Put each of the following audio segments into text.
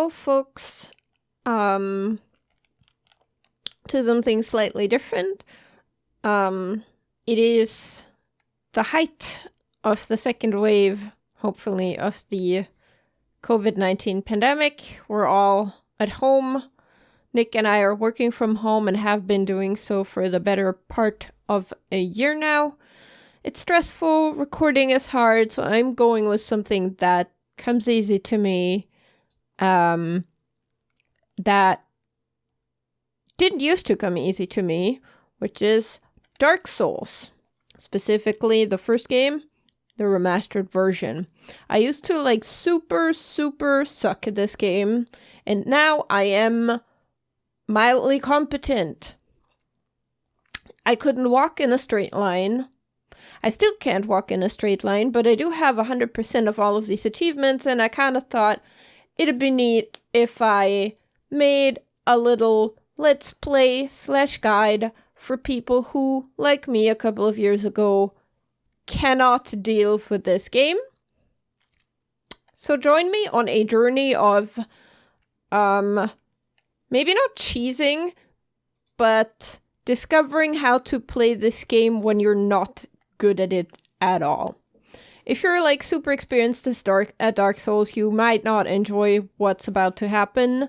now, folks, to something slightly different. It is the height of the second wave, hopefully, of the COVID-19 pandemic. We're all at home. Nick and I are working from home and have been doing so for the better part of a year now. It's stressful, recording is hard, so I'm going with something that comes easy to me, that didn't used to come easy to me, which is Dark Souls. Specifically, the first game, the remastered version. I used to super suck at this game, and now I am mildly competent. I couldn't walk in a straight line. I still can't walk in a straight line, but I do have 100% of all of these achievements, and I kind of thought it'd be neat if I made a little Let's Play / guide for people who, like me a couple of years ago, cannot deal with this game. So join me on a journey of, maybe not cheesing, but discovering how to play this game when you're not good at it at all. If you're super experienced at Dark Souls, you might not enjoy what's about to happen.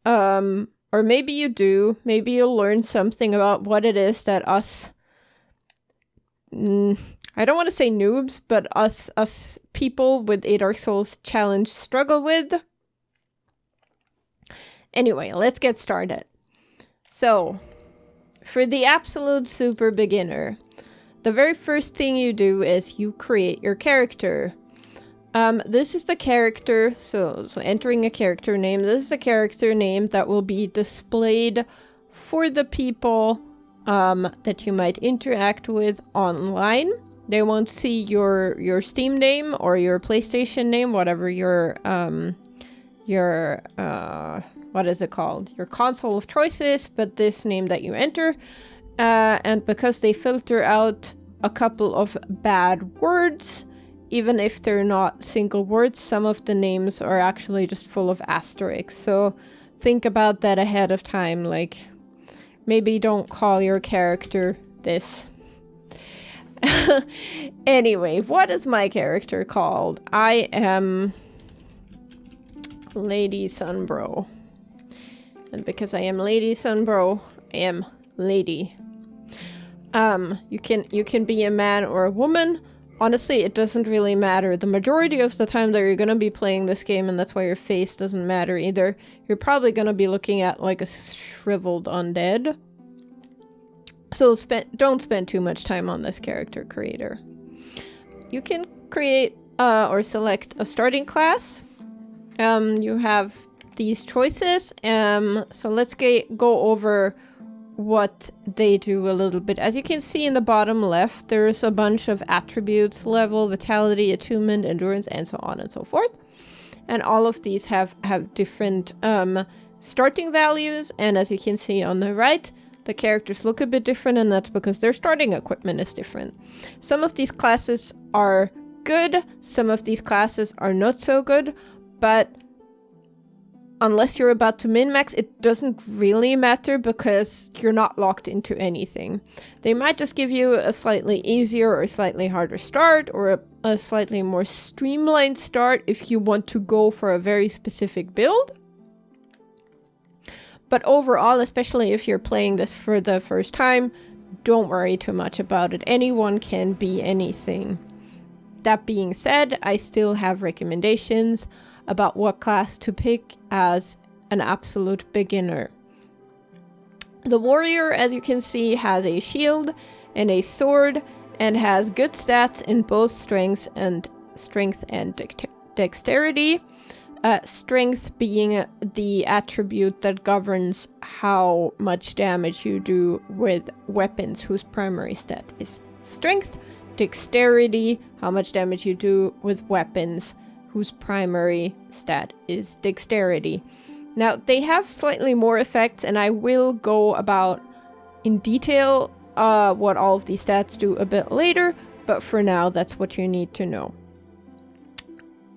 Or maybe you do. Maybe you'll learn something about what it is that us, I don't want to say noobs, but us people with a Dark Souls challenge struggle with. Anyway, let's get started. So, for the absolute super beginner, the very first thing you do is you create your character. This is the character, so entering a character name, this is the character name that will be displayed for the people that you might interact with online. They won't see your Steam name or your PlayStation name, whatever your what is it called? Your console of choice is, but this name that you enter. And because they filter out a couple of bad words, even if they're not single words, some of the names are actually just full of asterisks. So think about that ahead of time. Maybe don't call your character this. Anyway, what is my character called? I am Lady Sunbro. And because I am Lady Sunbro, I am Lady. You can be a man or a woman. Honestly, it doesn't really matter. The majority of the time that you're going to be playing this game, and that's why your face doesn't matter either, you're probably going to be looking at a shriveled undead. So don't spend too much time on this character creator. You can create or select a starting class. You have these choices. So let's go over what they do a little bit. As you can see in the bottom left, there's a bunch of attributes: level, vitality, attunement, endurance, and so on and so forth. And all of these have different starting values, and as you can see on the right, the characters look a bit different, and that's because their starting equipment is different. Some of these classes are good, some of these classes are not so good, but unless you're about to min-max, it doesn't really matter because you're not locked into anything. They might just give you a slightly easier or slightly harder start, or a slightly more streamlined start if you want to go for a very specific build. But overall, especially if you're playing this for the first time, don't worry too much about it. Anyone can be anything. That being said, I still have recommendations about what class to pick as an absolute beginner. The warrior, as you can see, has a shield and a sword and has good stats in both strength and dexterity. Strength being the attribute that governs how much damage you do with weapons whose primary stat is strength. Dexterity, how much damage you do with weapons whose primary stat is dexterity. Now, they have slightly more effects, and I will go about in detail what all of these stats do a bit later, but for now, that's what you need to know.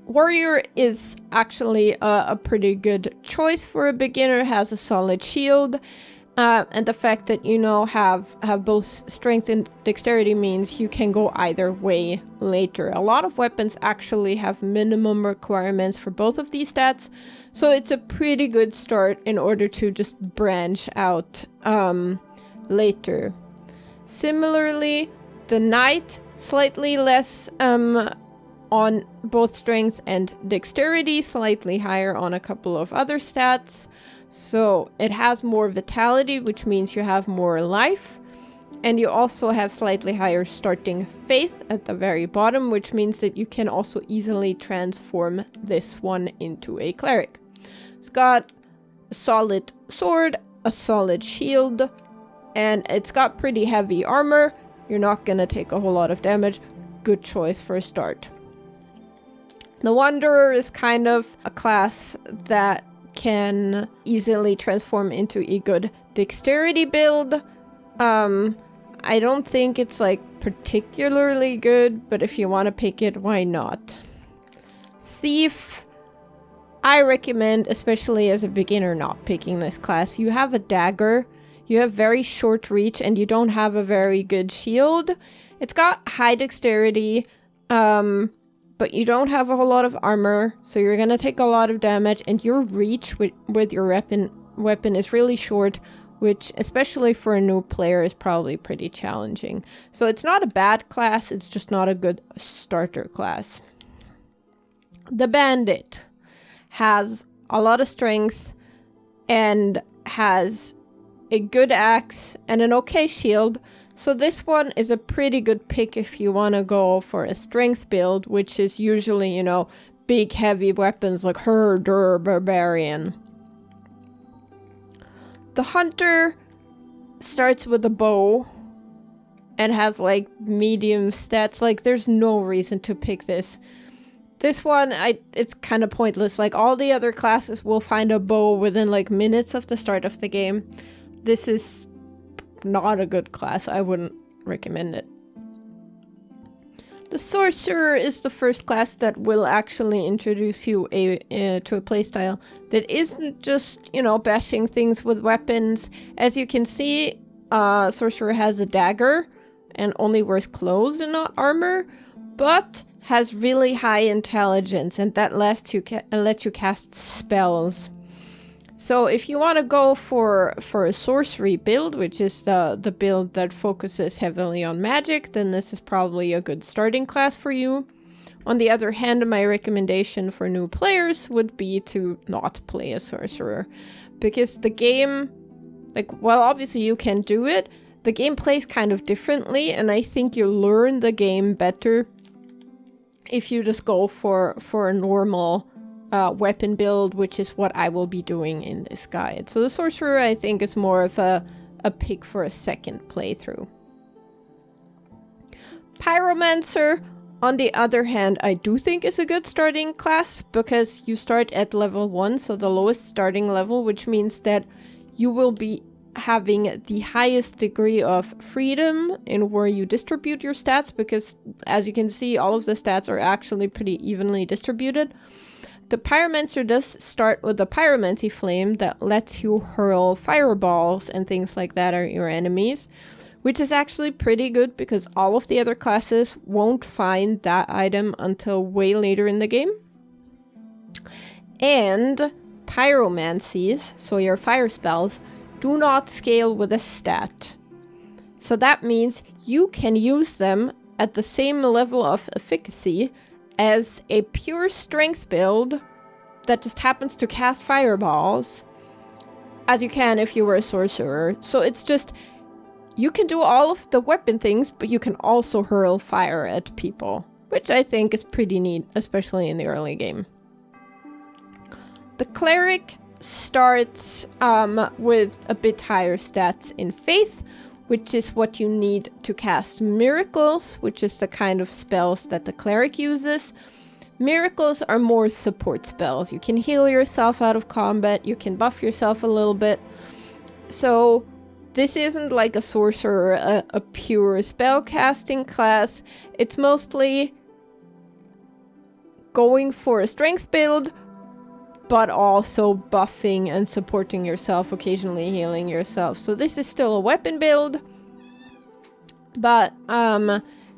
Warrior is actually a pretty good choice for a beginner, has a solid shield, and the fact that have both strength and dexterity means you can go either way later. A lot of weapons actually have minimum requirements for both of these stats, so it's a pretty good start in order to just branch out later. Similarly, the Knight, slightly less on both strength and dexterity, slightly higher on a couple of other stats. So it has more vitality, which means you have more life. And you also have slightly higher starting faith at the very bottom, which means that you can also easily transform this one into a cleric. It's got a solid sword, a solid shield, and it's got pretty heavy armor. You're not gonna take a whole lot of damage. Good choice for a start. The Wanderer is kind of a class that can easily transform into a good dexterity build. I don't think it's like particularly good, but if you want to pick it, why not? Thief, I recommend, especially as a beginner, not picking this class. You have a dagger, you have very short reach, and you don't have a very good shield. It's got high dexterity, but you don't have a whole lot of armor, so you're gonna take a lot of damage, and your reach with your weapon is really short, which, especially for a new player, is probably pretty challenging. So it's not a bad class, it's just not a good starter class. The Bandit has a lot of strength and has a good axe and an okay shield. So this one is a pretty good pick if you want to go for a strength build, which is usually, big heavy weapons like Herder, Barbarian. The Hunter starts with a bow and has like medium stats. Like there's no reason to pick this. This one, it's kind of pointless. Like all the other classes will find a bow within like minutes of the start of the game. This is not a good class. I wouldn't recommend it. The Sorcerer is the first class that will actually introduce you to a playstyle that isn't just, bashing things with weapons. As you can see, Sorcerer has a dagger and only wears clothes and not armor, but has really high intelligence, and that lets you cast spells. So if you want to go for a sorcery build, which is the build that focuses heavily on magic, then this is probably a good starting class for you. On the other hand, my recommendation for new players would be to not play a sorcerer, because the game, obviously you can do it, the game plays kind of differently, and I think you learn the game better if you just go for a normal weapon build, which is what I will be doing in this guide. So the Sorcerer, I think, is more of a pick for a second playthrough. Pyromancer, on the other hand, I do think is a good starting class, because you start at level 1, so the lowest starting level, which means that you will be having the highest degree of freedom in where you distribute your stats, because as you can see, all of the stats are actually pretty evenly distributed. The Pyromancer does start with a Pyromancy Flame that lets you hurl fireballs and things like that at your enemies, which is actually pretty good because all of the other classes won't find that item until way later in the game. And Pyromancies, so your fire spells, do not scale with a stat. So that means you can use them at the same level of efficacy as a pure strength build that just happens to cast fireballs, as you can if you were a sorcerer. So it's just, you can do all of the weapon things, but you can also hurl fire at people, which I think is pretty neat, especially in the early game. The Cleric starts with a bit higher stats in Faith, which is what you need to cast Miracles, which is the kind of spells that the Cleric uses. Miracles are more support spells. You can heal yourself out of combat, you can buff yourself a little bit. So this isn't like a sorcerer, a pure spell casting class. It's mostly going for a strength build, but also buffing and supporting yourself, occasionally healing yourself. So this is still a weapon build, but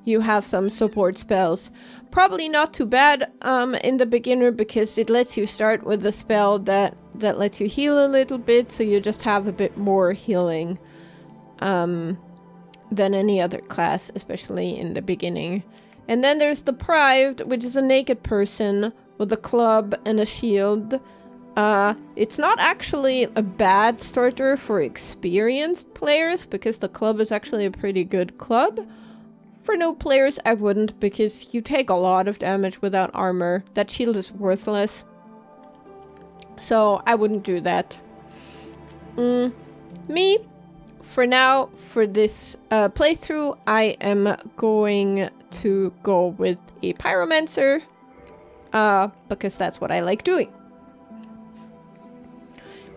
you have some support spells. Probably not too bad in the beginner, because it lets you start with a spell that lets you heal a little bit, so you just have a bit more healing than any other class, especially in the beginning. And then there's Deprived, which is a naked person with a club and a shield. It's not actually a bad starter for experienced players, because the club is actually a pretty good club. For new players, I wouldn't, because you take a lot of damage without armor. That shield is worthless. So I wouldn't do that. Me, for now, for this playthrough, I am going to go with a pyromancer, because that's what I like doing.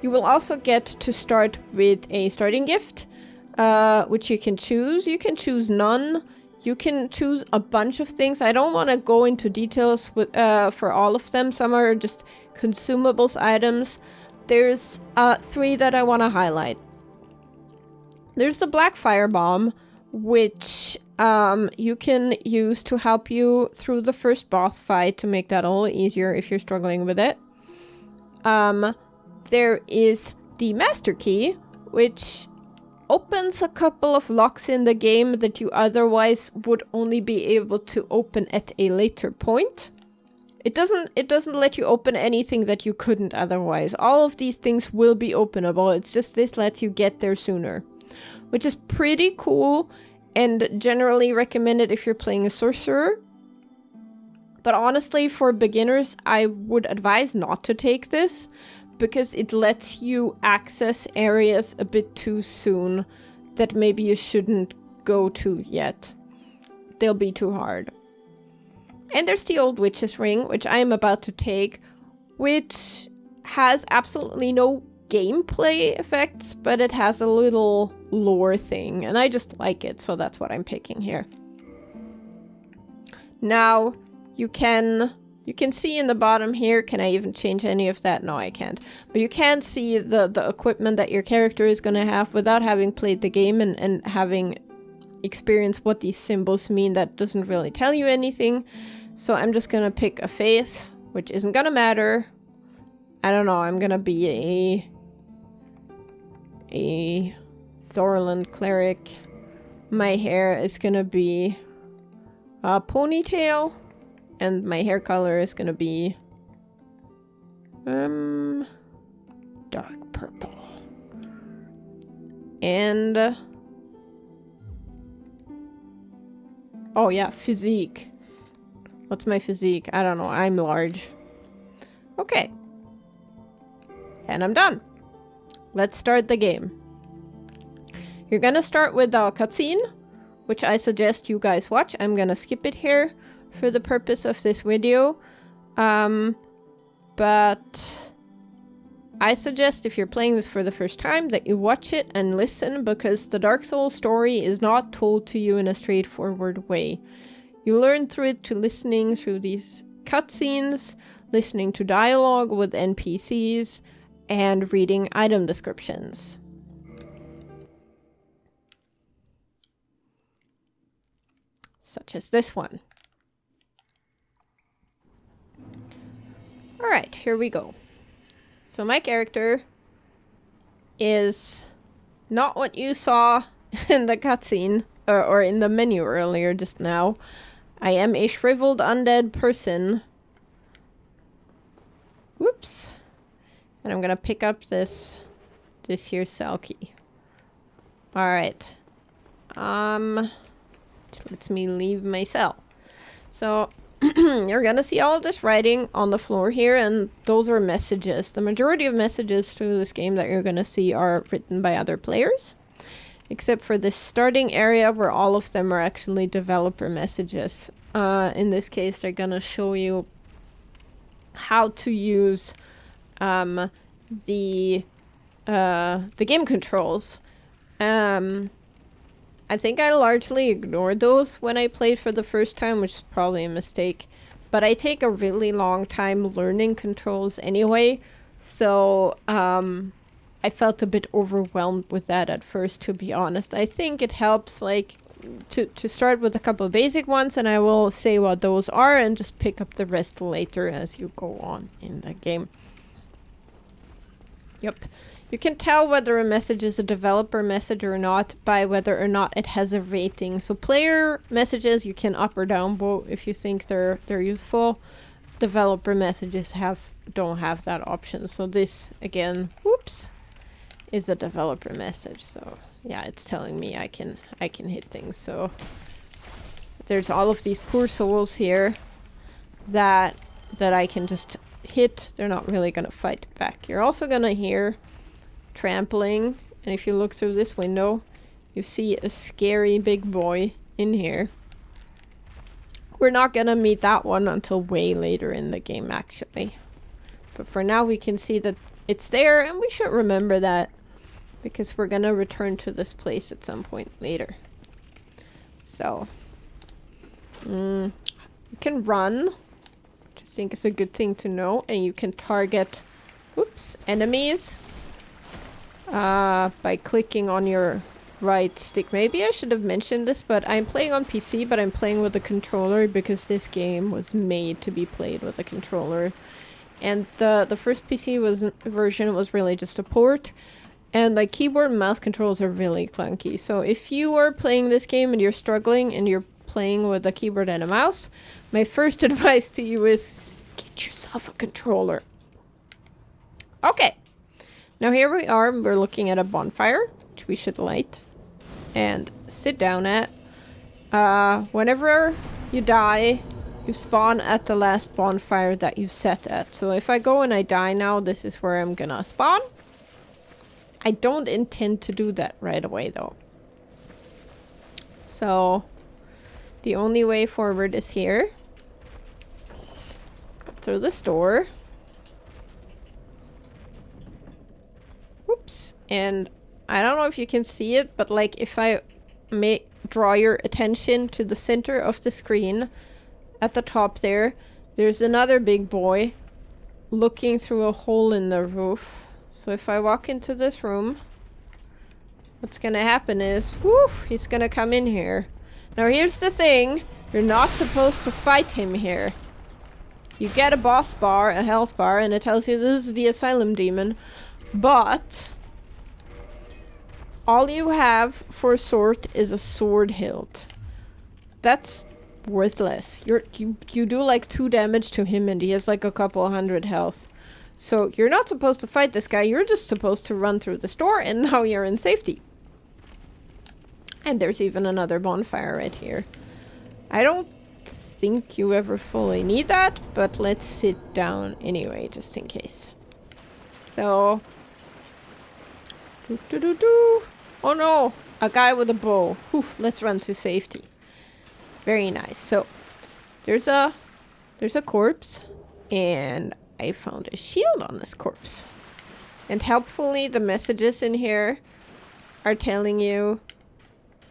You will also get to start with a starting gift, which you can choose. You can choose none. You can choose a bunch of things. I don't want to go into details with, for all of them. Some are just consumables items. There's 3 that I want to highlight. There's the Black Firebomb, which you can use to help you through the first boss fight, to make that a little easier if you're struggling with it. There is the Master Key, which opens a couple of locks in the game that you otherwise would only be able to open at a later point. It doesn't let you open anything that you couldn't otherwise. All of these things will be openable. It's just this lets you get there sooner, which is pretty cool and generally recommended if you're playing a sorcerer. But honestly, for beginners, I would advise not to take this, because it lets you access areas a bit too soon that maybe you shouldn't go to yet. They'll be too hard. And there's the Old Witch's Ring, which I am about to take, which has absolutely no gameplay effects, but it has a little lore thing, and I just like it, so that's what I'm picking here. Now, you can see in the bottom here, can I even change any of that? No, I can't. But you can see the equipment that your character is going to have without having played the game and having experienced what these symbols mean. That doesn't really tell you anything. So I'm just going to pick a face, which isn't going to matter. I don't know, I'm going to be a Thorland cleric. My hair is going to be a ponytail. And my hair color is gonna be dark purple. And oh yeah, physique. What's my physique? I don't know. I'm large. Okay. And I'm done. Let's start the game. You're gonna start with a cutscene, which I suggest you guys watch. I'm gonna skip it here for the purpose of this video, but I suggest if you're playing this for the first time that you watch it and listen, because the Dark Souls story is not told to you in a straightforward way. You learn through it to listening through these cutscenes, listening to dialogue with NPCs, and reading item descriptions. Such as this one. Alright, here we go. So my character is not what you saw in the cutscene, or in the menu earlier just now. I am a shriveled undead person. Whoops. And I'm gonna pick up this here cell key. Alright. Lets me leave my cell. So you're gonna see all of this writing on the floor here, and those are messages. The majority of messages through this game that you're gonna see are written by other players, except for this starting area where all of them are actually developer messages. In this case, they're gonna show you how to use the game controls. I think I largely ignored those when I played for the first time, which is probably a mistake. but I take a really long time learning controls anyway, so I felt a bit overwhelmed with that at first, to be honest. I think it helps, like, to start with a couple of basic ones, and I will say what those are and just pick up the rest later as you go on in the game. Yep. You can tell whether a message is a developer message or not by whether or not it has a rating. So player messages you can up or down vote if you think they're useful. Developer messages don't have that option. So this again, whoops, is a developer message. So yeah, it's telling me I can hit things. So there's all of these poor souls here that I can just hit. They're not really gonna fight back. You're also gonna hear trampling, and if you look through this window, you see a scary big boy in here. We're not gonna meet that one until way later in the game, actually. But for now, we can see that it's there, and we should remember that because we're gonna return to this place at some point later. So, you can run, which I think is a good thing to know, and you can target, enemies by clicking on your right stick. Maybe I should have mentioned this, but I'm playing on PC, but I'm playing with a controller because this game was made to be played with a controller. And the first PC version was really just a port, and like keyboard and mouse controls are really clunky. So if you are playing this game and you're struggling and you're playing with a keyboard and a mouse, my first advice to you is get yourself a controller. Okay. Now here we are, we're looking at a bonfire, which we should light and sit down at. Whenever you die, you spawn at the last bonfire that you set at. So if I go and I die now, this is where I'm gonna spawn. I don't intend to do that right away though. So the only way forward is here. Go through this door. And I don't know if you can see it, but like if I may draw your attention to the center of the screen at the top there, there's another big boy looking through a hole in the roof. So if I walk into this room, what's gonna happen is, woof, he's gonna come in here. Now here's the thing, you're not supposed to fight him here. You get a boss bar, a health bar, and it tells you this is the Asylum Demon, but all you have for sword is a sword hilt. That's worthless. You do like 2 damage to him and he has like a couple hundred health. So you're not supposed to fight this guy, you're just supposed to run through this door and now you're in safety. And there's even another bonfire right here. I don't think you ever fully need that, but let's sit down anyway, just in case. So... Oh no! A guy with a bow. Whew, let's run to safety. Very nice. So, there's a corpse, and I found a shield on this corpse. And helpfully, the messages in here are telling you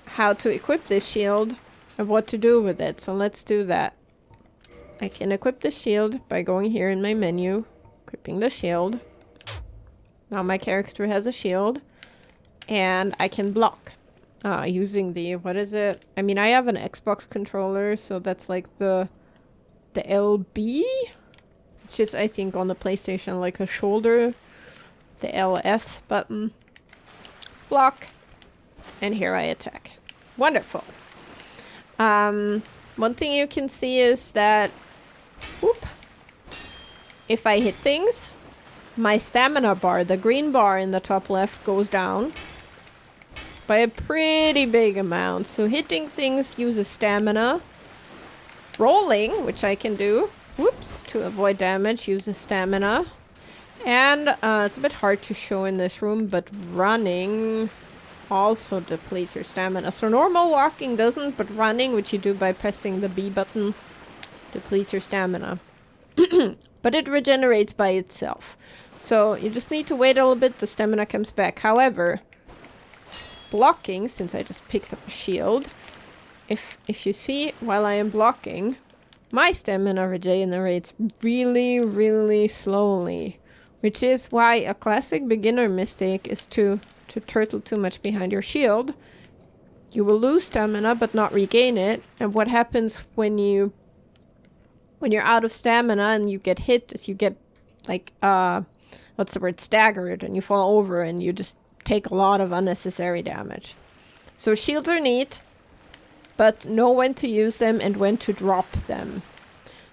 how to equip this shield and what to do with it. So let's do that. I can equip the shield by going here in my menu, equipping the shield. Now my character has a shield. And I can block using the, what is it? I mean, I have an Xbox controller, so that's like the LB, which is, I think, on the PlayStation, like a shoulder, the LS button. Block. And here I attack. Wonderful. One thing you can see is that, whoop, if I hit things, my stamina bar, the green bar in the top left, goes down by a pretty big amount. So hitting things uses stamina. Rolling, which I can do, whoops, to avoid damage, uses stamina. And it's a bit hard to show in this room, but running also depletes your stamina. So normal walking doesn't, but running, which you do by pressing the B button, depletes your stamina. But it regenerates by itself. So you just need to wait a little bit, the stamina comes back. However, blocking, since I just picked up a shield, if you see while I am blocking, my stamina regenerates really, really slowly. Which is why a classic beginner mistake is to turtle too much behind your shield. You will lose stamina but not regain it. And what happens when you're out of stamina and you get hit is you get like what's the word, staggered, and you fall over and you just take a lot of unnecessary damage. So shields are neat, but know when to use them and when to drop them.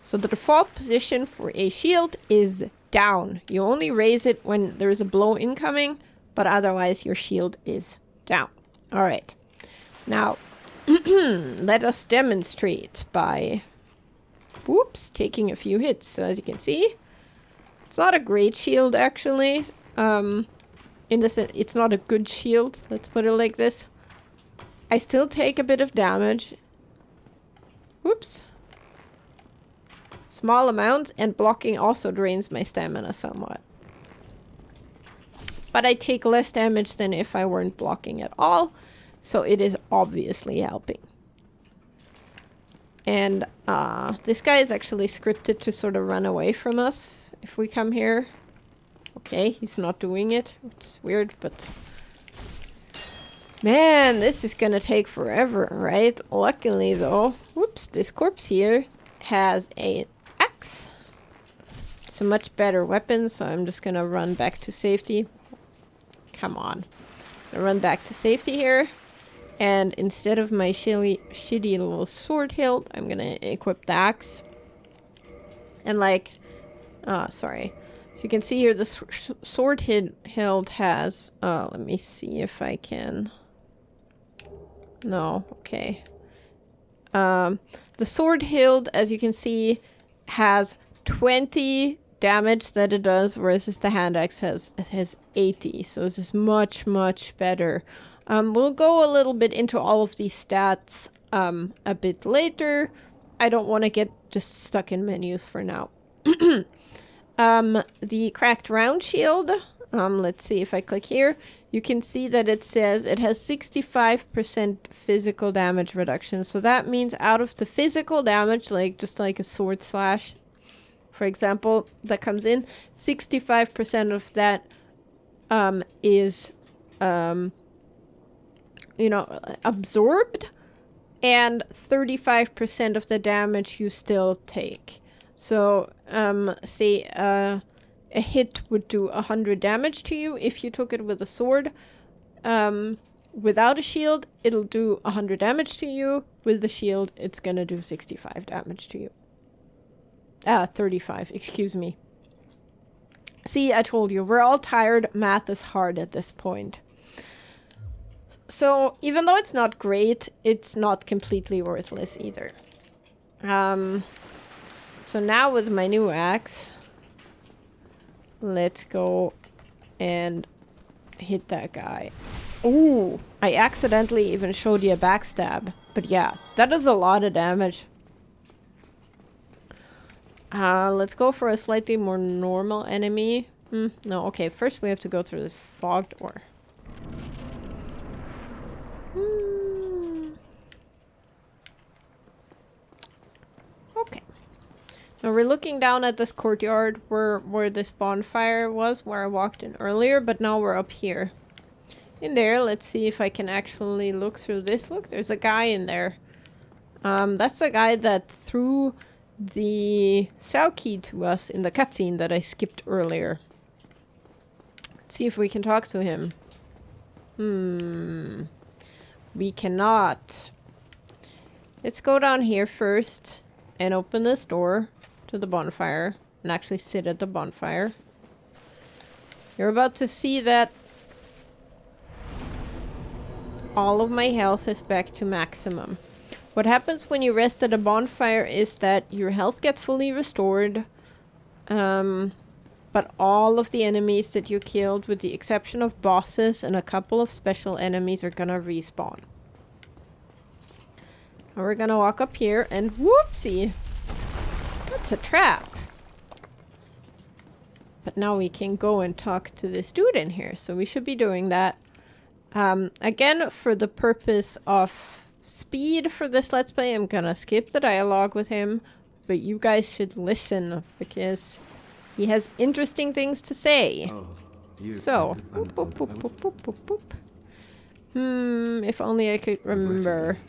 So the default position for a shield is down. You only raise it when there's a blow incoming, but otherwise your shield is down. All right. Now, let us demonstrate by, taking a few hits. So as you can see, it's not a great shield actually. In the sense, it's not a good shield. Let's put it like this. I still take a bit of damage. Whoops. Small amounts, and blocking also drains my stamina somewhat. But I take less damage than if I weren't blocking at all, so it is obviously helping. And this guy is actually scripted to sort of run away from us if we come here. Okay, he's not doing it, which is weird, but... Man, this is gonna take forever, right? Luckily though, this corpse here has an axe. It's a much better weapon, so I'm just gonna run back to safety. Come on. I'll run back to safety here. And instead of my shitty little sword hilt, I'm gonna equip the axe. And like... sorry. So you can see here the sword hilt has... let me see if I can... No, okay. The sword hilt, as you can see, has 20 damage that it does, whereas the hand axe has 80. So this is much, much better. We'll go a little bit into all of these stats a bit later. I don't want to get just stuck in menus for now. The cracked round shield, let's see if I click here. You can see that it says it has 65% physical damage reduction. So that means out of the physical damage, like just like a sword slash, for example, that comes in, 65% of that is, absorbed, and 35% of the damage you still take. So, say a hit would do 100 damage to you if you took it with a sword. Without a shield, it'll do 100 damage to you. With the shield, it's gonna do 65 damage to you. 35, excuse me. See, I told you, we're all tired. Math is hard at this point. So, even though it's not great, it's not completely worthless either. So now with my new axe, let's go and hit that guy. Ooh, I accidentally even showed you a backstab. But yeah, that is a lot of damage. Let's go for a slightly more normal enemy. No, okay, first we have to go through this fog door. Okay. Now we're looking down at this courtyard where this bonfire was, where I walked in earlier, but now we're up here. In there, let's see if I can actually look through this. Look, there's a guy in there. That's the guy that threw the cell key to us in the cutscene that I skipped earlier. Let's see if we can talk to him. We cannot. Let's go down here first and open this door to the bonfire and actually sit at the bonfire. You're about to see that all of my health is back to maximum. What happens when you rest at a bonfire is that your health gets fully restored, but all of the enemies that you killed, with the exception of bosses and a couple of special enemies, are gonna respawn. And we're gonna walk up here and whoopsie! That's a trap. But now we can go and talk to this dude in here, so we should be doing that. Again, for the purpose of speed for this Let's Play, I'm gonna skip the dialogue with him. but you guys should listen because he has interesting things to say. Oh, you. So, boop, boop, boop, boop, boop, boop, boop. If only I could remember.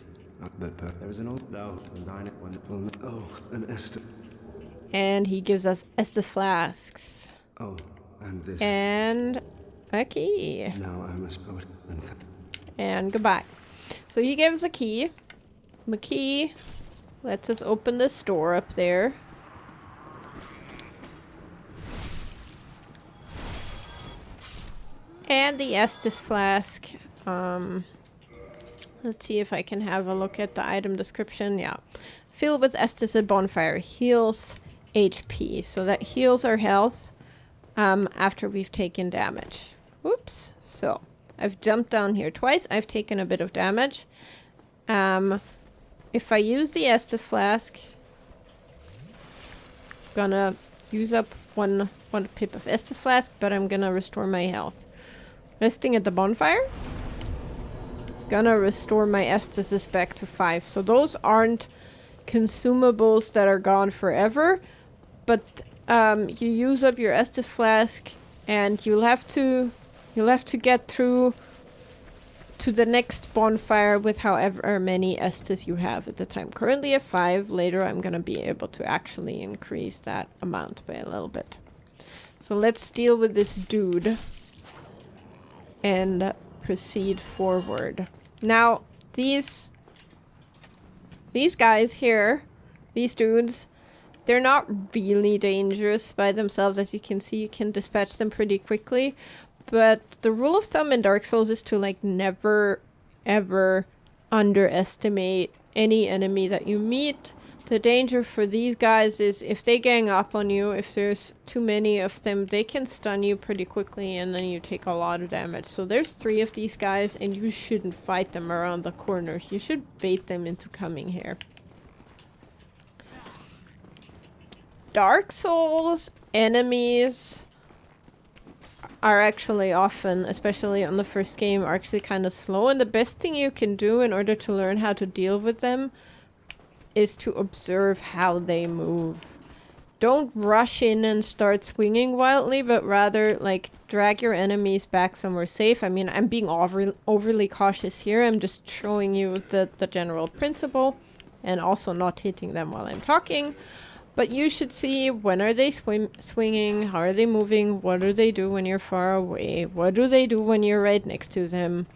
There was an old an Estus. And he gives us Estus flasks. Oh, and this. And a key. Now I must poet and goodbye. So he gives a key. The key lets us open this door up there. And the Estus flask. Let's see if I can have a look at the item description. Yeah. Filled with Estus at bonfire. Heals HP. So that heals our health after we've taken damage. Oops. So I've jumped down here twice. I've taken a bit of damage. If I use the Estus flask, gonna use up one pip of Estus flask, but I'm gonna restore my health. Resting at the bonfire. It's gonna restore my Estus back to 5. So those aren't consumables that are gone forever, but you use up your Estus flask, and you'll have to get through to the next bonfire with however many Estus you have at the time. Currently at 5. Later I'm gonna be able to actually increase that amount by a little bit. So let's deal with this dude and proceed forward. Now these guys here, these dudes, they're not really dangerous by themselves. As you can see, you can dispatch them pretty quickly. But the rule of thumb in Dark Souls is to like never ever underestimate any enemy that you meet. The danger for these guys is if they gang up on you, if there's too many of them, they can stun you pretty quickly and then you take a lot of damage. So there's 3 of these guys and you shouldn't fight them around the corners. You should bait them into coming here. Dark Souls enemies are actually often, especially on the first game, are actually kind of slow, and the best thing you can do in order to learn how to deal with them is to observe how they move. Don't rush in and start swinging wildly, but rather like drag your enemies back somewhere safe. I mean, I'm being overly cautious here. I'm just showing you the general principle and also not hitting them while I'm talking. But you should see, when are they swinging, how are they moving, what do they do when you're far away, what do they do when you're right next to them.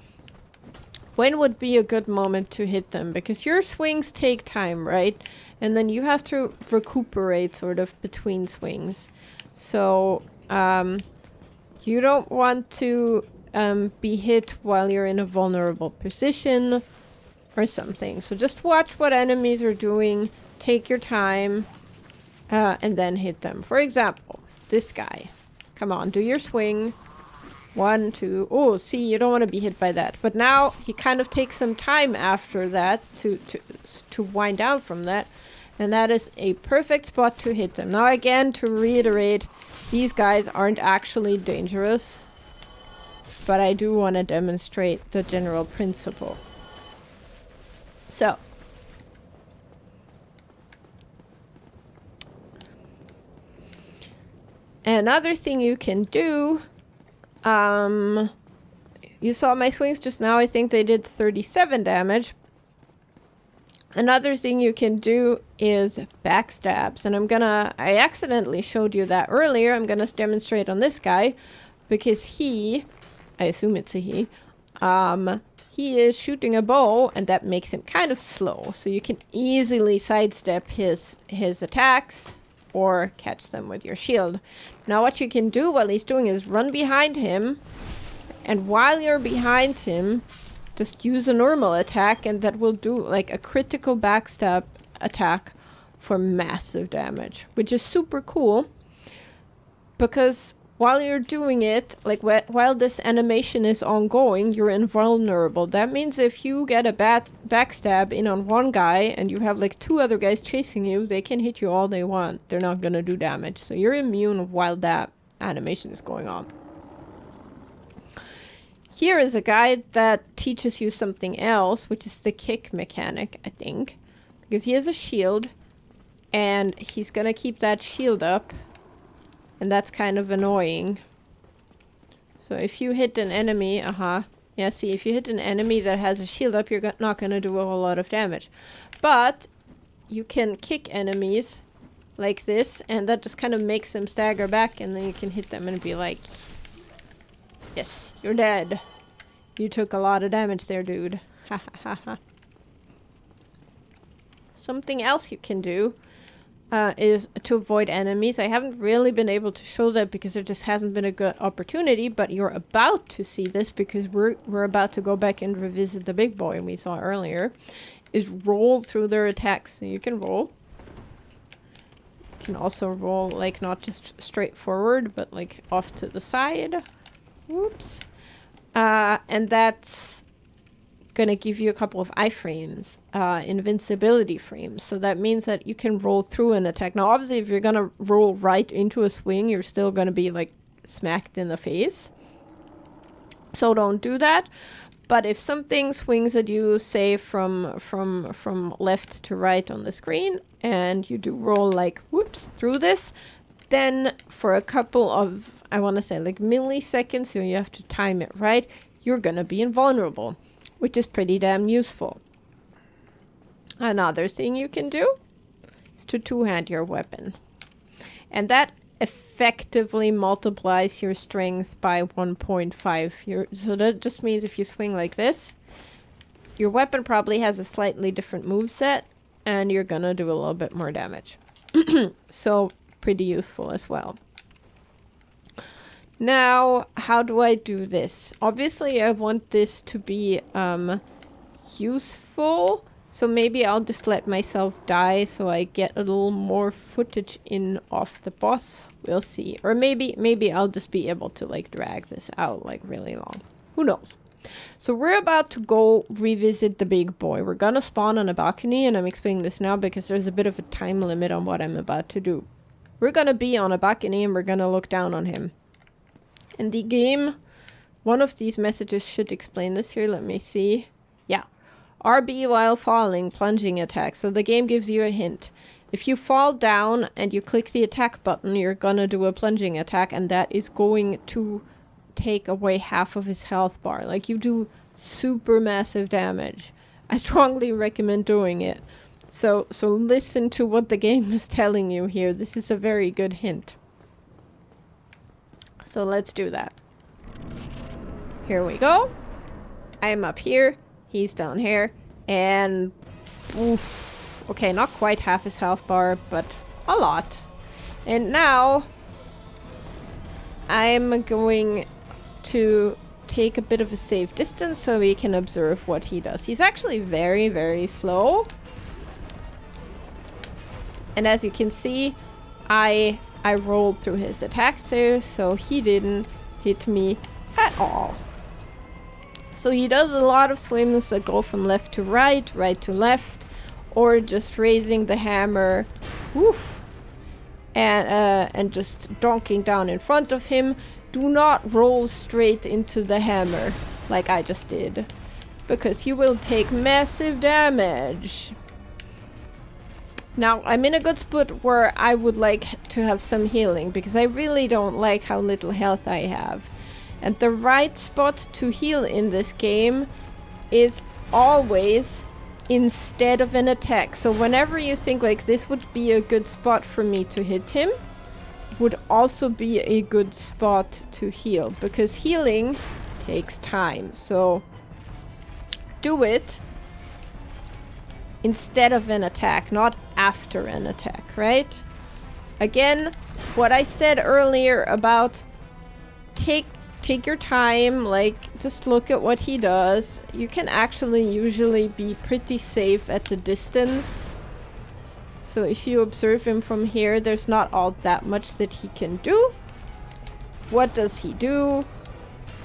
When would be a good moment to hit them? Because your swings take time, right? And then you have to recuperate sort of between swings. So you don't want to be hit while you're in a vulnerable position or something. So just watch what enemies are doing, take your time. And then hit them. For example, this guy. Come on, do your swing. 1, 2. Oh, see, you don't want to be hit by that. But now he kind of takes some time after that to wind down from that. And that is a perfect spot to hit them. Now again, to reiterate, these guys aren't actually dangerous. But I do want to demonstrate the general principle. So. Another thing you can do, you saw my swings just now, I think they did 37 damage. Another thing you can do is backstabs, and I accidentally showed you that earlier. I'm gonna demonstrate on this guy, because I assume it's a he is shooting a bow, and that makes him kind of slow, so you can easily sidestep his attacks or catch them with your shield. Now what you can do while he's doing is run behind him, and while you're behind him, just use a normal attack, and that will do like a critical backstab attack for massive damage, which is super cool, because while you're doing it, like while this animation is ongoing, you're invulnerable. That means if you get a backstab in on one guy and you have like 2 other guys chasing you, they can hit you all they want. They're not gonna do damage. So you're immune while that animation is going on. Here is a guy that teaches you something else, which is the kick mechanic, I think. Because he has a shield And he's gonna keep that shield up. And that's kind of annoying. So if you hit an enemy, yeah, see, if you hit an enemy that has a shield up, you're not gonna do a whole lot of damage. But you can kick enemies like this, and that just kind of makes them stagger back, and then you can hit them and be like, yes, you're dead. You took a lot of damage there, dude. Ha ha ha ha. Something else you can do is to avoid enemies. I haven't really been able to show that because there just hasn't been a good opportunity, but you're about to see this because we're about to go back and revisit the big boy we saw earlier, is roll through their attacks. So you can roll. You can also roll, like, not just straight forward, but like off to the side. Whoops. And that's gonna give you a couple of iframes, invincibility frames. So that means that you can roll through an attack. Now, obviously, if you're gonna roll right into a swing, you're still gonna be like smacked in the face. So don't do that. But if something swings at you, say from left to right on the screen, and you do roll like whoops through this, then for a couple of, I want to say like milliseconds, so you have to time it right, you're gonna be invulnerable, which is pretty damn useful. Another thing you can do is to two-hand your weapon. And that effectively multiplies your strength by 1.5. So that just means if you swing like this, your weapon probably has a slightly different moveset, and you're gonna do a little bit more damage. So pretty useful as well. Now, how do I do this? Obviously, I want this to be useful. So maybe I'll just let myself die so I get a little more footage in off the boss. We'll see. Or maybe I'll just be able to like drag this out like really long. Who knows? So we're about to go revisit the big boy. We're gonna spawn on a balcony, and I'm explaining this now because there's a bit of a time limit on what I'm about to do. We're gonna be on a balcony and we're gonna look down on him. And the game, one of these messages should explain this here. Let me see. Yeah. RB while falling, plunging attack. So the game gives you a hint. If you fall down and you click the attack button, you're gonna do a plunging attack, and that is going to take away half of his health bar. Like, you do super massive damage. I strongly recommend doing it. So listen to what the game is telling you here. This is a very good hint. So let's do that. Here we go. I'm up here. He's down here. And oof. Okay, not quite half his health bar, but a lot. And now I'm going to take a bit of a safe distance so we can observe what he does. He's actually very, very slow. And as you can see, I rolled through his attacks there, so he didn't hit me at all. So he does a lot of swings that go from left to right, right to left, or just raising the hammer, woof, and just donking down in front of him. Do not roll straight into the hammer like I just did, because you will take massive damage. Now, I'm in a good spot where I would like to have some healing, because I really don't like how little health I have. And the right spot to heal in this game is always instead of an attack. So whenever you think like this would be a good spot for me to hit him, would also be a good spot to heal, because healing takes time. So do it instead of an attack, not after an attack, right? Again, what I said earlier about take your time, like just look at what he does. You can actually usually be pretty safe at the distance. So if you observe him from here, there's not all that much that he can do. What does he do?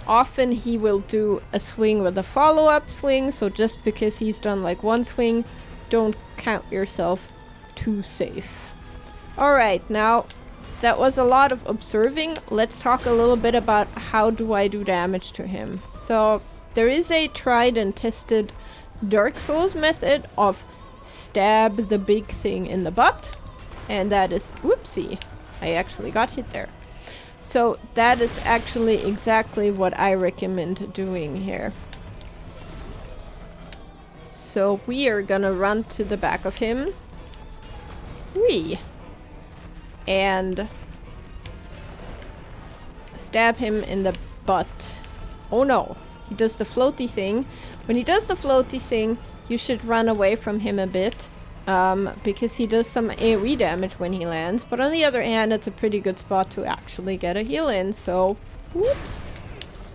Often he will do a swing with a follow-up swing, so just because he's done like one swing, don't count yourself too safe. Alright, now that was a lot of observing. Let's talk a little bit about how do I do damage to him. So there is a tried and tested Dark Souls method of stab the big thing in the butt. And that is... Whoopsie. I actually got hit there. So that is actually exactly what I recommend doing here. So we are gonna run to the back of him. Whee! And stab him in the butt. Oh no, he does the floaty thing. When he does the floaty thing, you should run away from him a bit. Because he does some AoE damage when he lands. But on the other hand, it's a pretty good spot to actually get a heal in. So, whoops.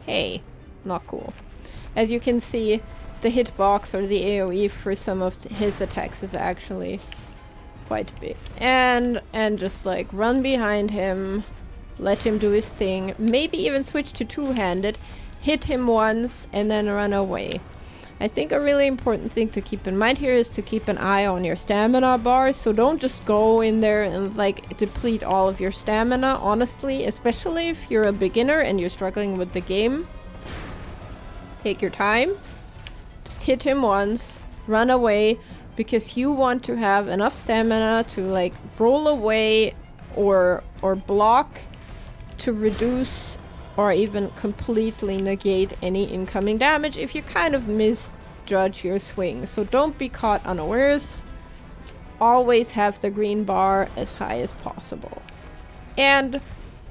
Hey, not cool. As you can see, the hitbox or the AoE for some of his attacks is actually quite big. And just like run behind him, let him do his thing. Maybe even switch to two-handed, hit him once, and then run away. I think a really important thing to keep in mind here is to keep an eye on your stamina bar. So don't just go in there and like deplete all of your stamina, honestly, especially if you're a beginner and you're struggling with the game. Take your time. Just hit him once, run away, because you want to have enough stamina to like roll away or block to reduce or even completely negate any incoming damage if you kind of misjudge your swing. So don't be caught unawares. Always have the green bar as high as possible. And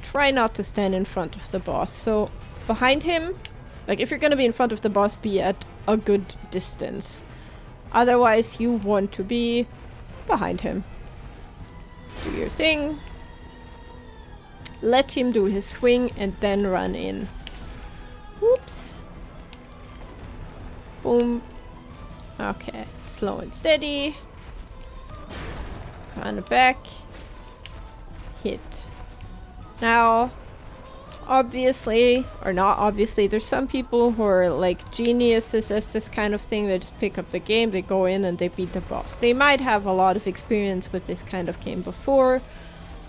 try not to stand in front of the boss. So behind him, like if you're gonna be in front of the boss, be at a good distance. Otherwise, you want to be behind him. Do your thing. Let him do his swing and then run in. Whoops. Boom. Okay. Slow and steady. Run back. Hit. Now, obviously, or not obviously, there's some people who are like geniuses as this kind of thing. They just pick up the game, they go in and they beat the boss. They might have a lot of experience with this kind of game before.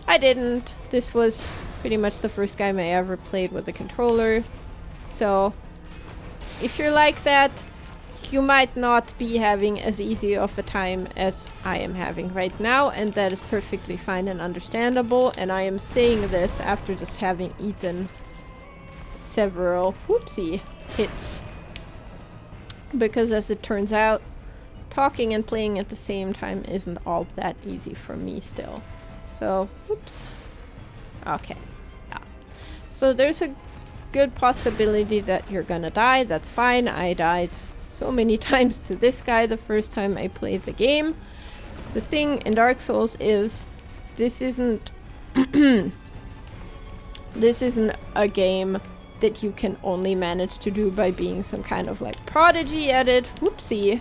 I didn't. This was pretty much the first game I ever played with a controller. So, if you're like that, you might not be having as easy of a time as I am having right now, and that is perfectly fine and understandable. And I am saying this after just having eaten several whoopsie hits. Because as it turns out, talking and playing at the same time isn't all that easy for me still. So, whoops. Okay. Yeah. So there's a good possibility that you're gonna die. That's fine. I died so many times to this guy the first time I played the game. The thing in Dark Souls is this isn't this isn't a game that you can only manage to do by being some kind of like prodigy at it. Whoopsie.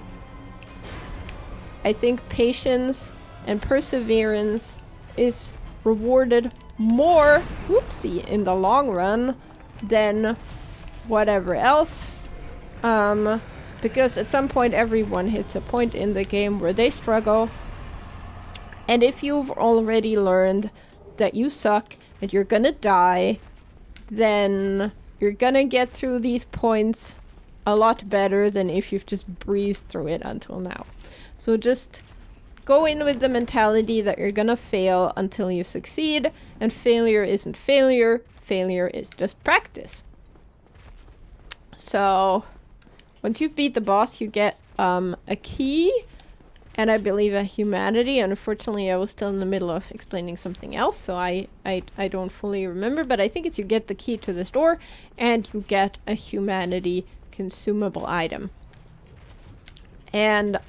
I think patience and perseverance is rewarded more, whoopsie, in the long run than whatever else. Because at some point everyone hits a point in the game where they struggle. And if you've already learned that you suck and you're gonna die, then you're gonna get through these points a lot better than if you've just breezed through it until now. So just go in with the mentality that you're gonna fail until you succeed, and failure isn't failure. Failure is just practice. So, once you've beat the boss, you get a key, and I believe a humanity. Unfortunately, I was still in the middle of explaining something else, so I don't fully remember, but I think it's you get the key to this door, and you get a humanity consumable item. And,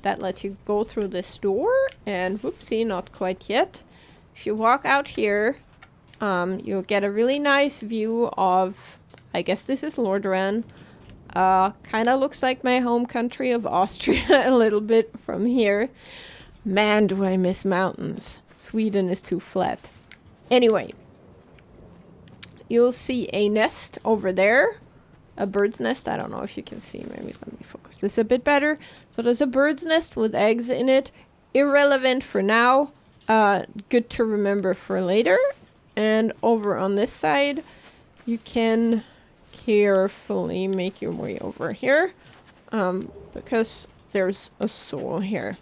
that lets you go through this door, and whoopsie, not quite yet. If you walk out here, you'll get a really nice view of, I guess this is Lordaeron. Kind of looks like my home country of Austria a little bit from here. Man, do I miss mountains. Sweden is too flat. Anyway, you'll see a nest over there. A bird's nest. I don't know if you can see. Maybe let me focus this a bit better. So there's a bird's nest with eggs in it. Irrelevant for now. Good to remember for later. And over on this side, you can carefully make your way over here. Because there's a soul here.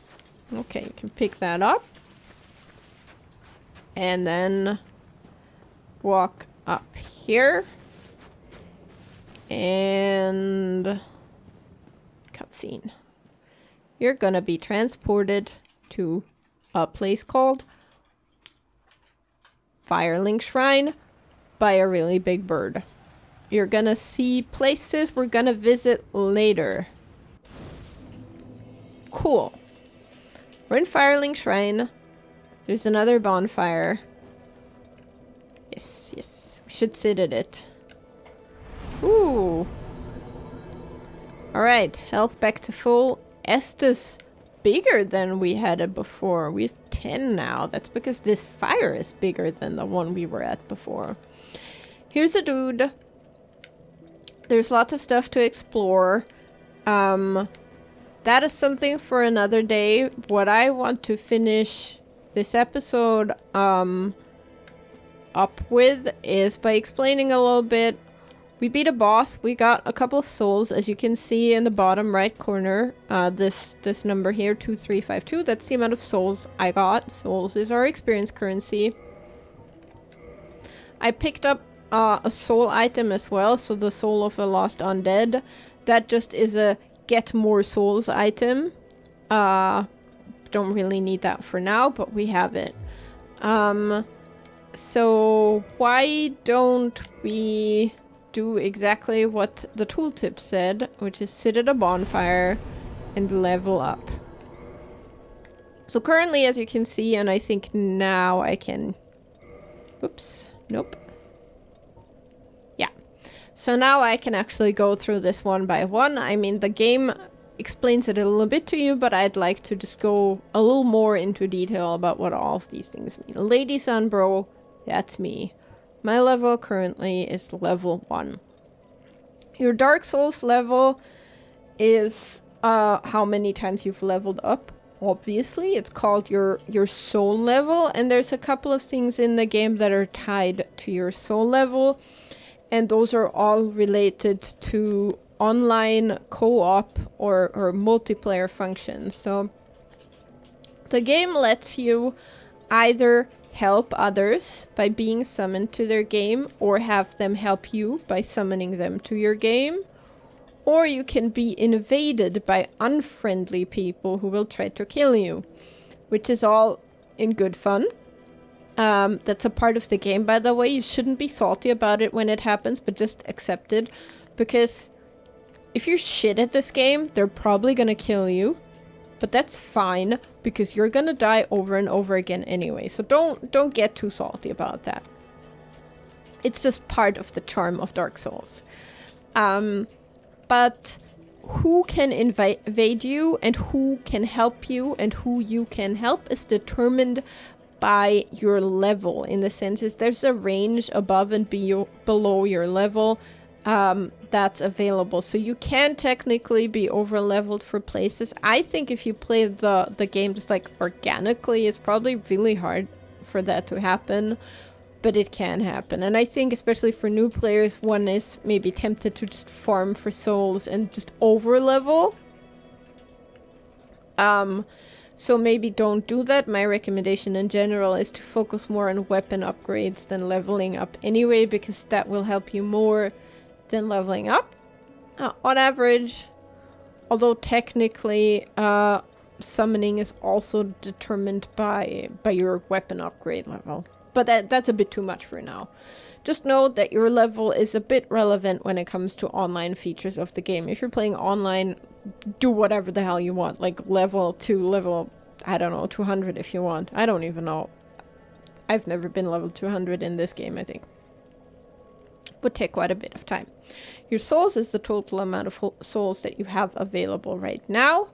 Okay, you can pick that up. And then walk up here. And cutscene. You're gonna be transported to a place called Firelink Shrine by a really big bird. You're gonna see places we're gonna visit later. Cool. We're in Firelink Shrine. There's another bonfire. Yes, yes. We should sit at it. Ooh. Alright, health back to full. Estus bigger than we had it before. We have 10 now. That's because this fire is bigger than the one we were at before. Here's a dude. There's lots of stuff to explore. That is something for another day. What I want to finish this episode up with is by explaining a little bit. We beat a boss. We got a couple of souls, as you can see in the bottom right corner. This number here, 2352. That's the amount of souls I got. Souls is our experience currency. I picked up a soul item as well, so the soul of a lost undead. That just is a get more souls item. Don't really need that for now, but we have it. So why don't we do exactly what the tooltip said, which is sit at a bonfire and level up. So currently, as you can see, and I think now I can... Oops. Nope. Yeah. So now I can actually go through this one by one. I mean, the game explains it a little bit to you, but I'd like to just go a little more into detail about what all of these things mean. Lady Sunbro, that's me. My level currently is level 1. Your Dark Souls level is how many times you've leveled up. Obviously, it's called your soul level, and there's a couple of things in the game that are tied to your soul level, and those are all related to online co-op or multiplayer functions. So the game lets you either help others by being summoned to their game, or have them help you by summoning them to your game. Or you can be invaded by unfriendly people who will try to kill you, which is all in good fun. That's a part of the game, by the way. You shouldn't be salty about it when it happens, but just accept it. Because if you're shit at this game, they're probably gonna kill you. But that's fine, because you're gonna die over and over again anyway. So don't get too salty about that. It's just part of the charm of Dark Souls. But who can invade you and who can help you and who you can help is determined by your level. In the sense is there's a range above and below your level that's available. So you can technically be over leveled for places. I think if you play the game just like organically, it's probably really hard for that to happen. But it can happen. And I think especially for new players, one is maybe tempted to just farm for souls and just over level. So maybe don't do that. My recommendation in general is to focus more on weapon upgrades than leveling up anyway, because that will help you more than leveling up. On average, although technically summoning is also determined by your weapon upgrade level. But that's a bit too much for now. Just know that your level is a bit relevant when it comes to online features of the game. If you're playing online, do whatever the hell you want. Like level to level, I don't know, 200 if you want. I don't even know. I've never been level 200 in this game, I think. Would take quite a bit of time. Your souls is the total amount of souls that you have available right now.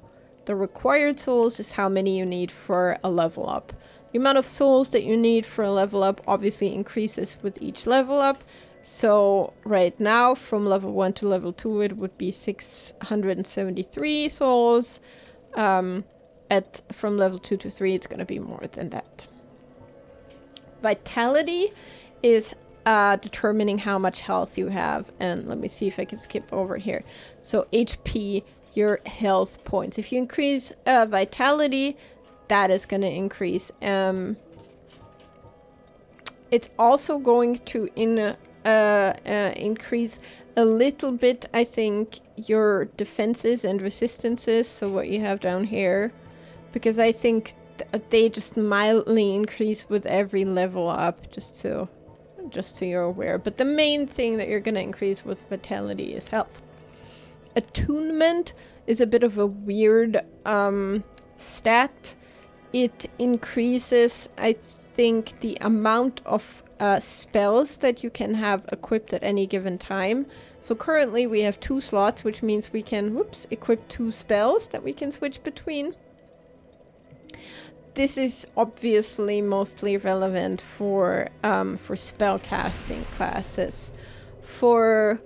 The required souls is how many you need for a level up. The amount of souls that you need for a level up obviously increases with each level up. So right now, from level 1 to level 2, it would be 673 souls. From level 2 to 3, it's going to be more than that. Vitality is determining how much health you have. And let me see if I can skip over here. So HP, your health points. If you increase vitality, that is going to increase. It's also going to increase a little bit, I think, your defenses and resistances. So what you have down here, because I think they just mildly increase with every level up, just so you're aware. But the main thing that you're going to increase with vitality is health. Attunement is a bit of a weird stat. It increases, I think, the amount of spells that you can have equipped at any given time. So currently we have 2 slots, which means we can, equip 2 spells that we can switch between. This is obviously mostly relevant for spellcasting classes. For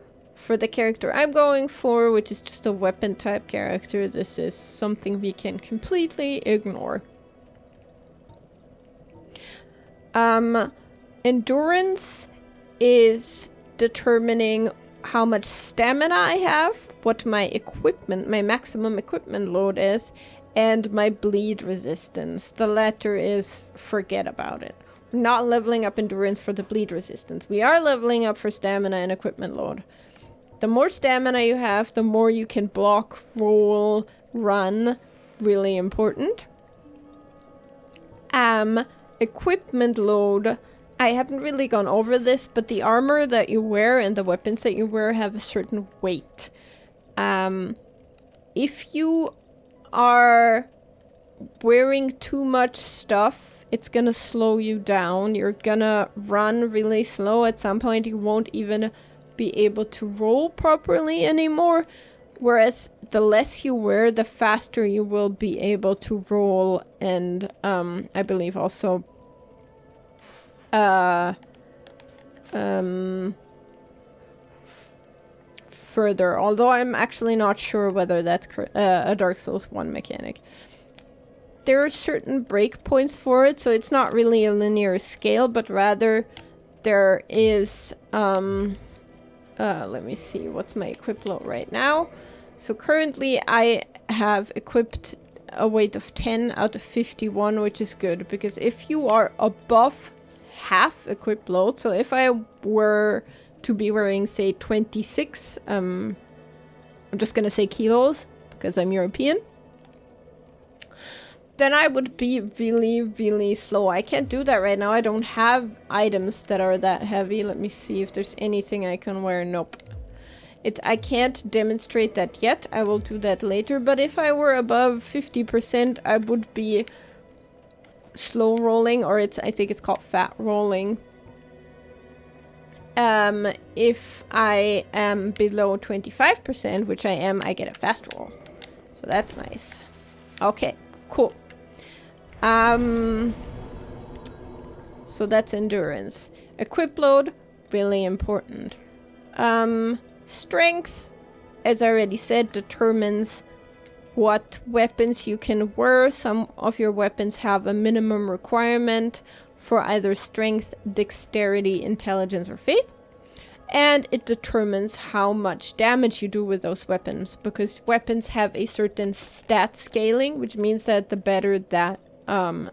the character I'm going for, which is just a weapon type character, this is something we can completely ignore. Endurance is determining how much stamina I have, what my maximum equipment load is, and my bleed resistance. The latter is forget about it. We're not leveling up endurance for the bleed resistance. We are leveling up for stamina and equipment load. The more stamina you have, the more you can block, roll, run. Really important. Equipment load. I haven't really gone over this, but the armor that you wear and the weapons that you wear have a certain weight. If you are wearing too much stuff, it's gonna slow you down. You're gonna run really slow. At some point, you won't even be able to roll properly anymore. Whereas the less you wear, the faster you will be able to roll and, I believe also, further. Although I'm actually not sure whether that's a Dark Souls 1 mechanic. There are certain breakpoints for it, so it's not really a linear scale, but rather there is, let me see, what's my equip load right now? So currently I have equipped a weight of 10 out of 51, which is good, because if you are above half equip load, so if I were to be wearing, say, 26, I'm just gonna say kilos, because I'm European, then I would be really, really slow. I can't do that right now. I don't have items that are that heavy. Let me see if there's anything I can wear. Nope. I can't demonstrate that yet. I will do that later. But if I were above 50%, I would be slow rolling, or I think it's called fat rolling. If I am below 25%, which I am, I get a fast roll. So that's nice. Okay, cool. So that's endurance. Equip load, really important. Strength, as I already said, determines what weapons you can wear. Some of your weapons have a minimum requirement for either strength, dexterity, intelligence, or faith. And it determines how much damage you do with those weapons, because weapons have a certain stat scaling, which means that the better that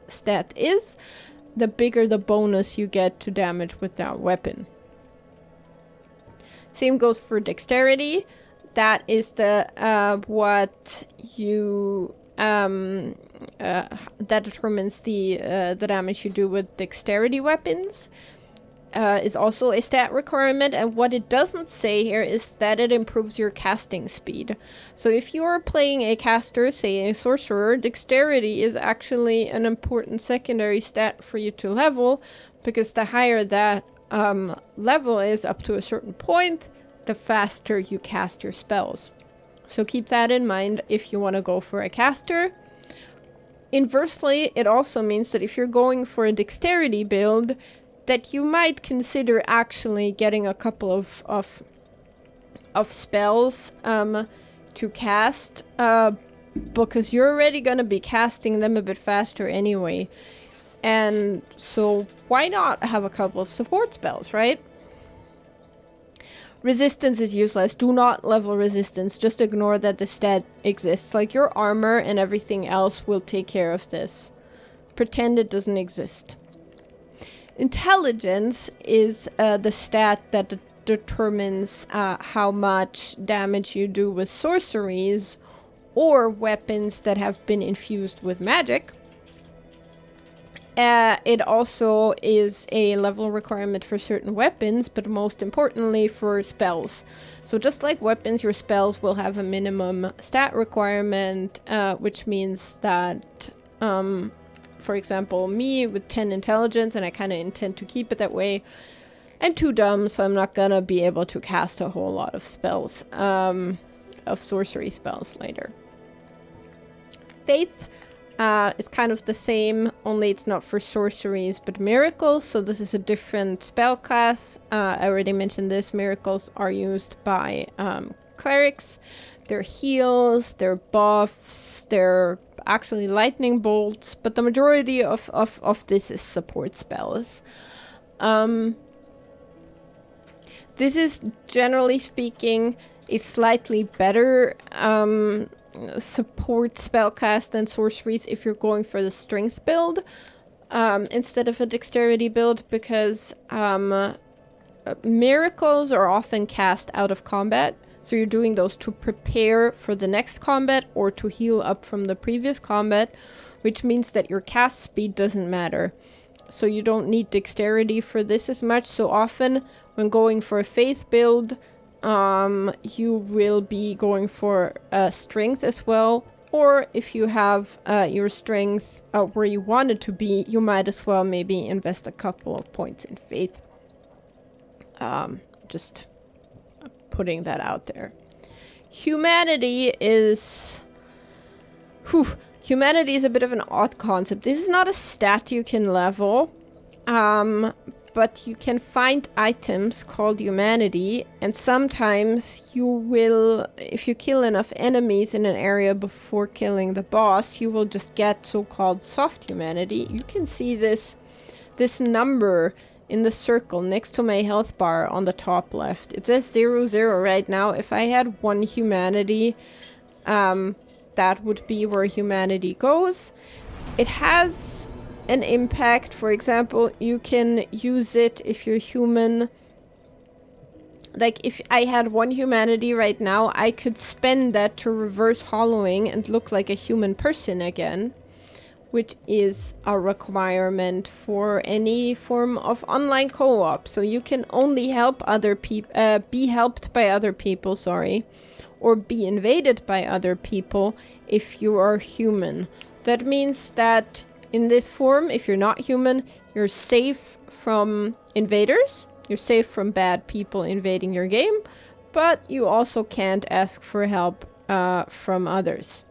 stat is, the bigger the bonus you get to damage with that weapon. Same goes for dexterity. That is the what you that determines the damage you do with dexterity weapons. Is also a stat requirement, and what it doesn't say here is that it improves your casting speed. So if you are playing a caster, say a sorcerer, dexterity is actually an important secondary stat for you to level, because the higher that level is up to a certain point, the faster you cast your spells. So keep that in mind if you want to go for a caster. Inversely, it also means that if you're going for a dexterity build, that you might consider actually getting a couple of spells to cast, because you're already gonna be casting them a bit faster anyway. And so why not have a couple of support spells, right? Resistance is useless. Do not level resistance. Just ignore that the stat exists. Like, your armor and everything else will take care of this. pretend it doesn't exist. Intelligence is the stat that determines how much damage you do with sorceries or weapons that have been infused with magic. It also is a level requirement for certain weapons, but most importantly for spells. So just like weapons, your spells will have a minimum stat requirement, which means that, for example, me with 10 intelligence, and I kind of intend to keep it that way, I'm too dumb, so I'm not gonna be able to cast a whole lot of spells, of sorcery spells later. Faith is kind of the same, only it's not for sorceries but miracles, so this is a different spell class. I already mentioned this. Miracles are used by clerics. They're heals, they're buffs, they're actually lightning bolts, but the majority of this is support spells. This is, generally speaking, a slightly better support spellcast than sorceries if you're going for the strength build instead of a dexterity build, because miracles are often cast out of combat, so you're doing those to prepare for the next combat or to heal up from the previous combat, which means that your cast speed doesn't matter, so you don't need dexterity for this as much. So often when going for a faith build, you will be going for strength as well, or if you have your strength where you want it to be, you might as well maybe invest a couple of points in faith. Just putting that out there. Humanity is humanity is a bit of an odd concept. This is not a stat you can level, but you can find items called humanity, and sometimes you will, if you kill enough enemies in an area before killing the boss, you will just get so-called soft humanity. You can see this number in the circle next to my health bar on the top left. It says 0 right now. If I had 1 humanity, that would be where humanity goes. It has an impact. For example, you can use it if you're human. Like, if I had 1 humanity right now, I could spend that to reverse hollowing and look like a human person again, which is a requirement for any form of online co-op. So you can only help other people, be helped by other people, or be invaded by other people if you are human. That means that in this form, if you're not human, you're safe from invaders, you're safe from bad people invading your game, but you also can't ask for help from others.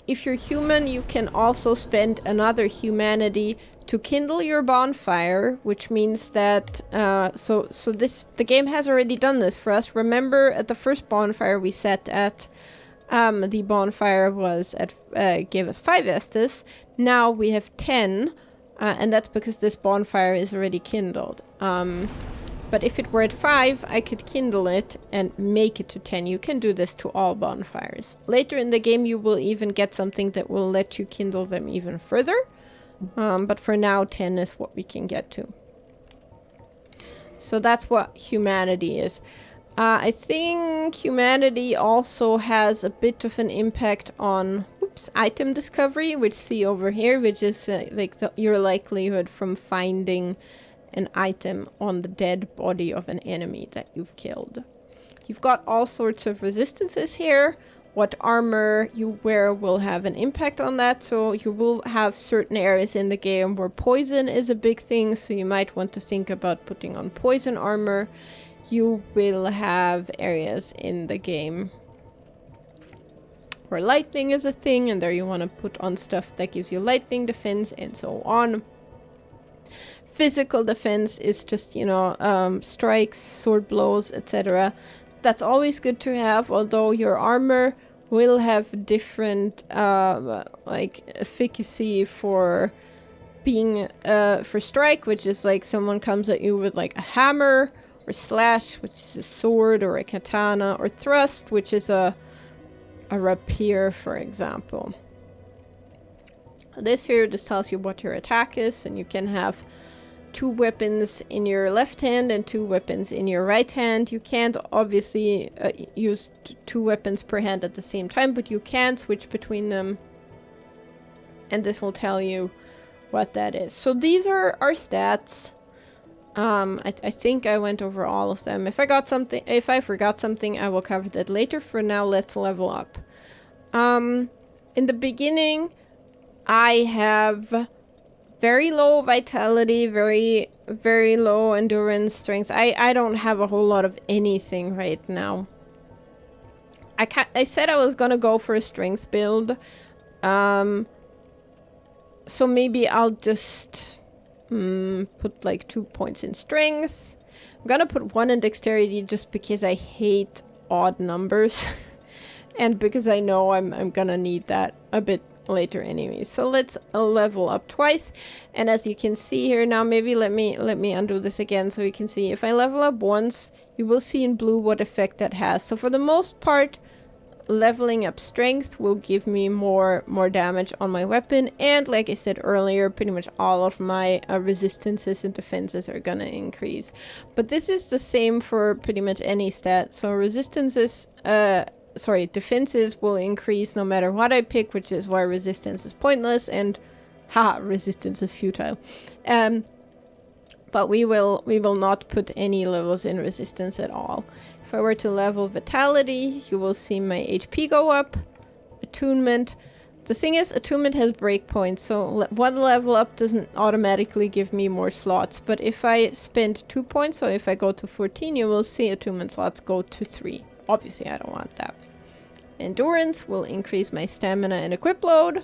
If you're human, you can also spend another humanity to kindle your bonfire, which means that the game has already done this for us. Remember, at the first bonfire we set at, the bonfire was at gave us 5 Estus. Now we have 10, and that's because this bonfire is already kindled. But if it were at 5, I could kindle it and make it to 10. You can do this to all bonfires. Later in the game, you will even get something that will let you kindle them even further. But for now, 10 is what we can get to. So that's what humanity is. I think humanity also has a bit of an impact on item discovery, which see over here, which is your likelihood from finding an item on the dead body of an enemy that you've killed. You've got all sorts of resistances here. What armor you wear will have an impact on that. So you will have certain areas in the game where poison is a big thing, so you might want to think about putting on poison armor. You will have areas in the game where lightning is a thing, and there you want to put on stuff that gives you lightning defense and so on. Physical defense is just, strikes, sword blows, etc. That's always good to have, although your armor will have different, efficacy for being, for strike, which is like someone comes at you with like a hammer, or slash, which is a sword or a katana, or thrust, which is a rapier, for example. This tells you what your attack is, and you can have 2 weapons in your left hand and 2 weapons in your right hand. You can't obviously use 2 weapons per hand at the same time, but you can switch between them. And this will tell you what that is. So these are our stats. I think I went over all of them. If I forgot something, I will cover that later. For now, let's level up. In the beginning, I have very low vitality, very, very low endurance, strength. I don't have a whole lot of anything right now. I said I was gonna go for a strength build. So maybe I'll just put like 2 points in strength. I'm gonna put 1 in dexterity just because I hate odd numbers. And because I know I'm gonna need that a bit later anyway. So let's level up twice. And as you can see here now, maybe let me undo this again so you can see. If I level up once, you will see in blue what effect that has. So for the most part, leveling up strength will give me more damage on my weapon. And like I said earlier, pretty much all of my resistances and defenses are gonna increase. But this is the same for pretty much any stat. So defenses will increase no matter what I pick, which is why resistance is pointless, and resistance is futile. But we will not put any levels in resistance at all. If I were to level vitality, you will see my HP go up. Attunement. The thing is, attunement has breakpoints, so 1 level up doesn't automatically give me more slots. But if I spend 2 points, so if I go to 14, you will see attunement slots go to 3. Obviously, I don't want that. Endurance will increase my stamina and equip load,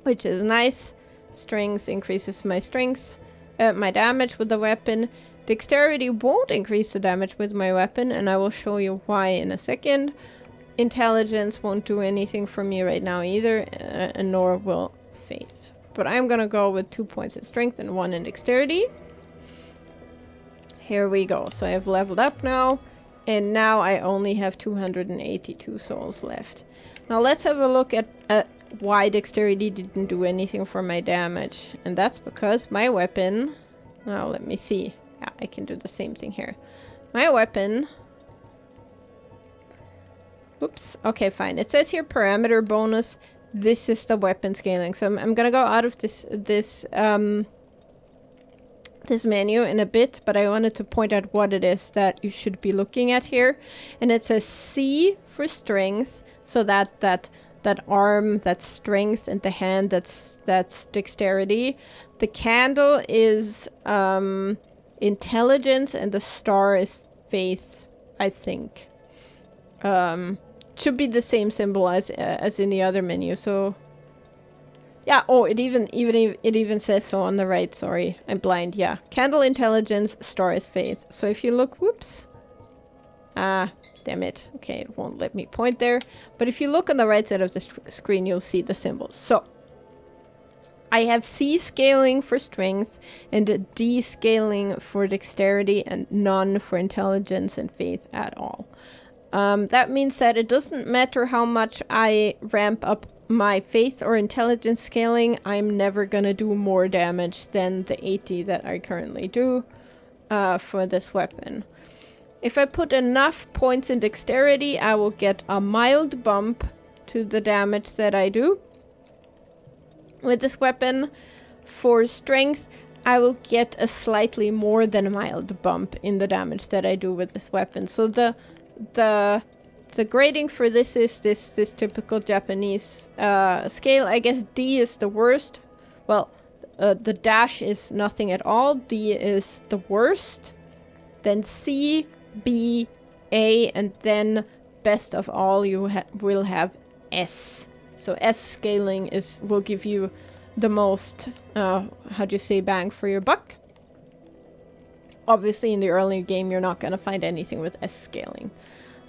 which is nice. Strength increases my strength, my damage with the weapon. Dexterity won't increase the damage with my weapon, and I will show you why in a second. Intelligence won't do anything for me right now either, and nor will faith. But I'm gonna go with 2 points in strength and 1 in dexterity. Here we go. So I have leveled up now. And now I only have 282 souls left. Now let's have a look at why dexterity didn't do anything for my damage. And that's because my weapon... Now let me see. Yeah, I can do the same thing here. My weapon... Oops. Okay, fine. It says here parameter bonus. This is the weapon scaling. So I'm gonna go out of this menu in a bit, but I wanted to point out what it is that you should be looking at here. And it says C for strength, so that arm, that's strength, and the hand, that's dexterity. The candle is intelligence, and the star is faith, I think. Should be the same symbol as in the other menu, so yeah. Oh, it even says so on the right. Sorry, I'm blind. Yeah, candle intelligence, star is faith. So if you look, whoops. Damn it. Okay, it won't let me point there. But if you look on the right side of the screen, you'll see the symbols. So I have C scaling for strength and D scaling for dexterity and none for intelligence and faith at all. That means that it doesn't matter how much I ramp up my faith or intelligence scaling, I'm never gonna do more damage than the 80 that I currently do for this weapon. If I put enough points in dexterity, I will get a mild bump to the damage that I do with this weapon. For strength, I will get a slightly more than mild bump in the damage that I do with this weapon. So the grading for this is this typical Japanese scale. I guess D is the worst. Well, the dash is nothing at all. D is the worst. Then C, B, A, and then best of all, you will have S. So S scaling will give you the most, how do you say, bang for your buck. Obviously, in the early game, you're not going to find anything with S scaling.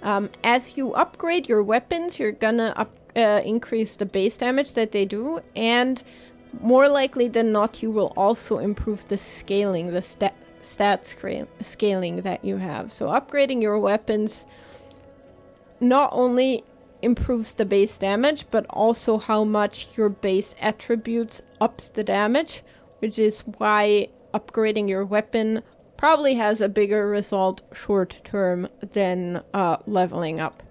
As you upgrade your weapons, you're gonna increase the base damage that they do, and more likely than not, you will also improve the scaling, the stat scaling that you have. So upgrading your weapons not only improves the base damage, but also how much your base attributes ups the damage, which is why upgrading your weapon probably has a bigger result short term than leveling up.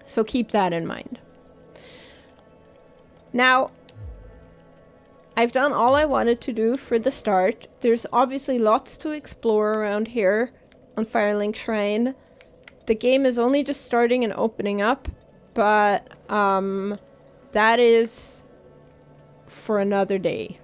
So keep that in mind. Now, I've done all I wanted to do for the start. There's obviously lots to explore around here on Firelink Shrine. The game is only just starting and opening up, but that is for another day.